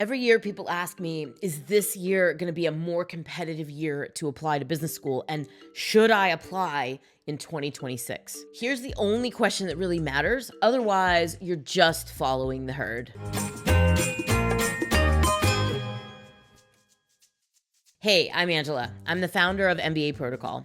Every year people ask me, is this year going to be a more competitive year to apply to business school? And should I apply in 2026? Here's the only question that really matters. Otherwise, you're just following the herd. Hey, I'm Angela. I'm the founder of MBA Protocol.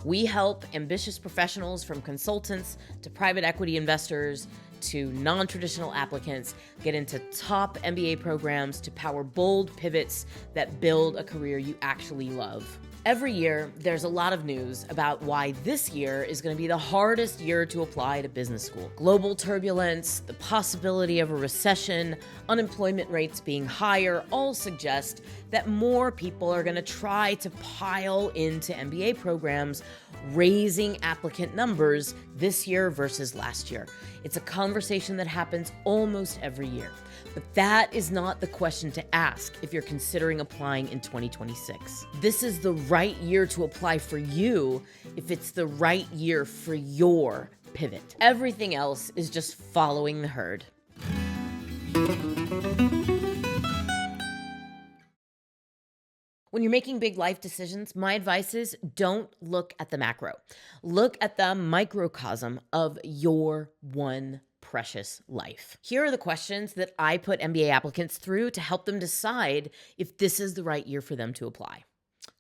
We help ambitious professionals, from consultants to private equity investors to non-traditional applicants, get into top MBA programs to power bold pivots that build a career you actually love. Every year, there's a lot of news about why this year is going to be the hardest year to apply to business school. Global turbulence, the possibility of a recession, unemployment rates being higher all suggest that more people are going to try to pile into MBA programs, raising applicant numbers this year versus last year. It's a conversation that happens almost every year. But that is not the question to ask if you're considering applying in 2026. This is the right year to apply for you if it's the right year for your pivot. Everything else is just following the herd. When you're making big life decisions, my advice is don't look at the macro. Look at the microcosm of your one precious life. Here are the questions that I put MBA applicants through to help them decide if this is the right year for them to apply.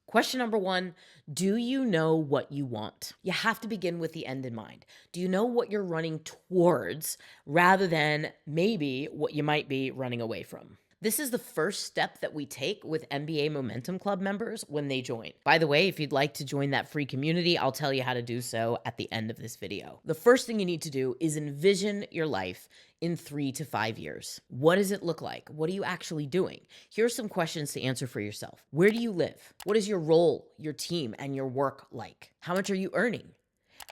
Question number 1, do you know what you want? You have to begin with the end in mind. Do you know what you're running towards rather than maybe what you might be running away from? This is the first step that we take with MBA Momentum Club members when they join. By the way, if you'd like to join that free community, I'll tell you how to do so at the end of this video. The first thing you need to do is envision your life in 3 to 5 years. What does it look like? What are you actually doing? Here are some questions to answer for yourself. Where do you live? What is your role, your team, and your work like? How much are you earning?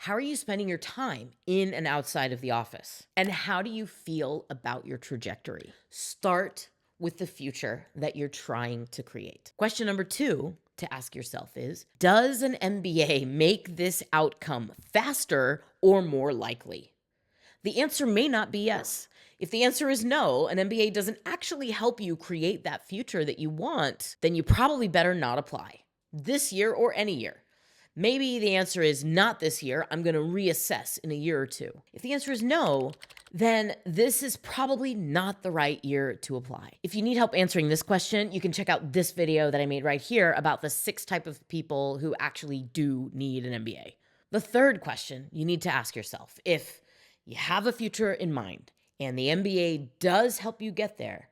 How are you spending your time in and outside of the office? And how do you feel about your trajectory? Start with the future that you're trying to create. Question number 2 to ask yourself is, does an MBA make this outcome faster or more likely? The answer may not be yes. If the answer is no, an MBA doesn't actually help you create that future that you want, then you probably better not apply this year or any year. Maybe the answer is not this year. I'm going to reassess in a year or 2. If the answer is no, then this is probably not the right year to apply. If you need help answering this question, you can check out this video that I made right here about the 6 types of people who actually do need an MBA. The third question you need to ask yourself, if you have a future in mind and the MBA does help you get there,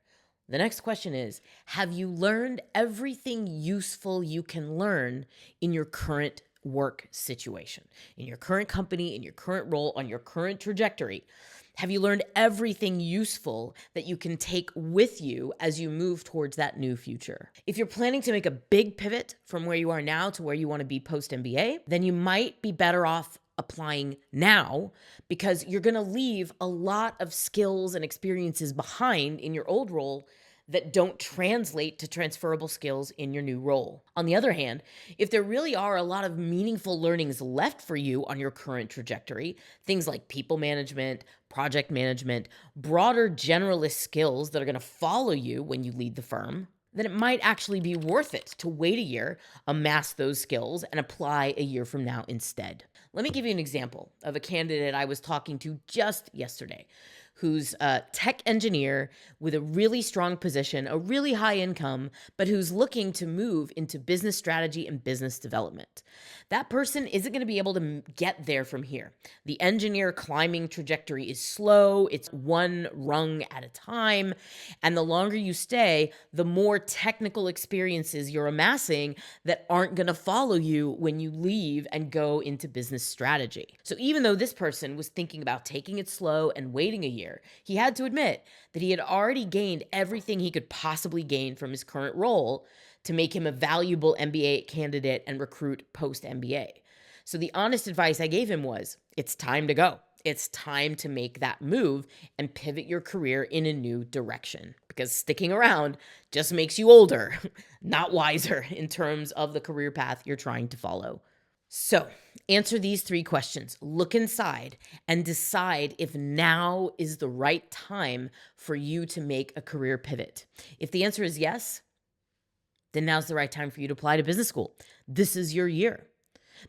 the next question is, have you learned everything useful you can learn in your current work situation, in your current company, in your current role, on your current trajectory? Have you learned everything useful that you can take with you as you move towards that new future? If you're planning to make a big pivot from where you are now to where you want to be post-MBA, then you might be better off applying now, because you're going to leave a lot of skills and experiences behind in your old role that don't translate to transferable skills in your new role. On the other hand, if there really are a lot of meaningful learnings left for you on your current trajectory, things like people management, project management, broader generalist skills that are going to follow you when you lead the firm, then it might actually be worth it to wait a year, amass those skills, and apply a year from now instead. Let me give you an example of a candidate I was talking to just yesterday, who's a tech engineer with a really strong position, a really high income, but who's looking to move into business strategy and business development. That person isn't going to be able to get there from here. The engineer climbing trajectory is slow. It's one rung at a time. And the longer you stay, the more technical experiences you're amassing that aren't going to follow you when you leave and go into business strategy. So even though this person was thinking about taking it slow and waiting a year, he had to admit that he had already gained everything he could possibly gain from his current role to make him a valuable MBA candidate and recruit post-MBA. So the honest advice I gave him was, it's time to go. It's time to make that move and pivot your career in a new direction, because sticking around just makes you older, not wiser in terms of the career path you're trying to follow. So answer these 3 questions. Look inside and decide if now is the right time for you to make a career pivot. If the answer is yes, then now's the right time for you to apply to business school. This is your year.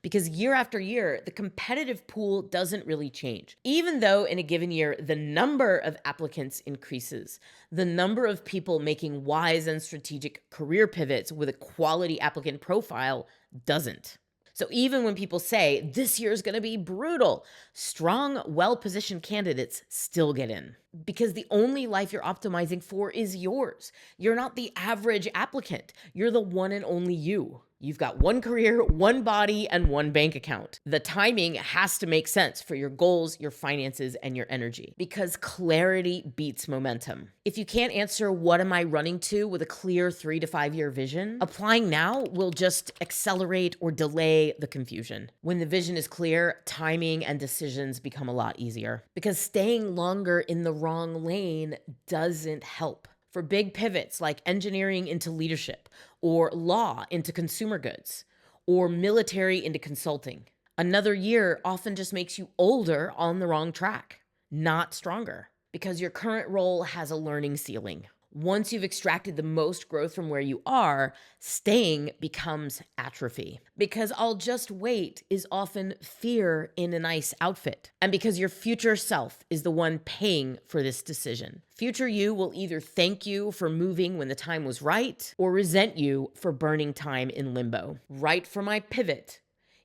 Because year after year, the competitive pool doesn't really change. Even though in a given year, the number of applicants increases, the number of people making wise and strategic career pivots with a quality applicant profile doesn't. So even when people say this year is going to be brutal, strong, well-positioned candidates still get in, because the only life you're optimizing for is yours. You're not the average applicant. You're the one and only you. You've got one career, one body, and one bank account. The timing has to make sense for your goals, your finances, and your energy, because clarity beats momentum. If you can't answer what am I running to with a clear 3 to 5 year vision, applying now will just accelerate or delay the confusion. When the vision is clear, timing and decisions become a lot easier, because staying longer in the wrong lane doesn't help. For big pivots like engineering into leadership, or law into consumer goods, or military into consulting, another year often just makes you older on the wrong track, not stronger, because your current role has a learning ceiling. Once you've extracted the most growth from where you are, staying becomes atrophy. Because I'll just wait is often fear in a nice outfit. And because your future self is the one paying for this decision. Future you will either thank you for moving when the time was right, or resent you for burning time in limbo. Right for my pivot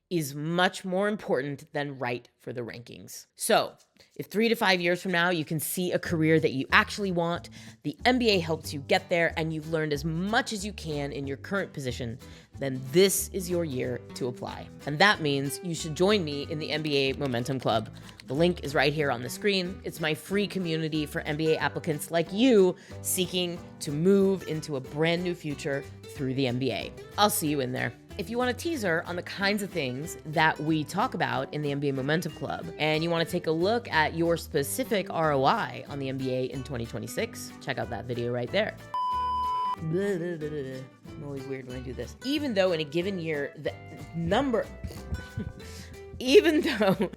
is much more important than right for the rankings. So if 3 to 5 years from now, you can see a career that you actually want, the MBA helps you get there, and you've learned as much as you can in your current position, then this is your year to apply. And that means you should join me in the MBA Momentum Club. The link is right here on the screen. It's my free community for MBA applicants like you seeking to move into a brand new future through the MBA. I'll see you in there. If you want a teaser on the kinds of things that we talk about in the MBA Momentum Club, and you want to take a look at your specific ROI on the MBA in 2026, check out that video right there. I'm always weird when I do this. Even though in a given year, the number, even though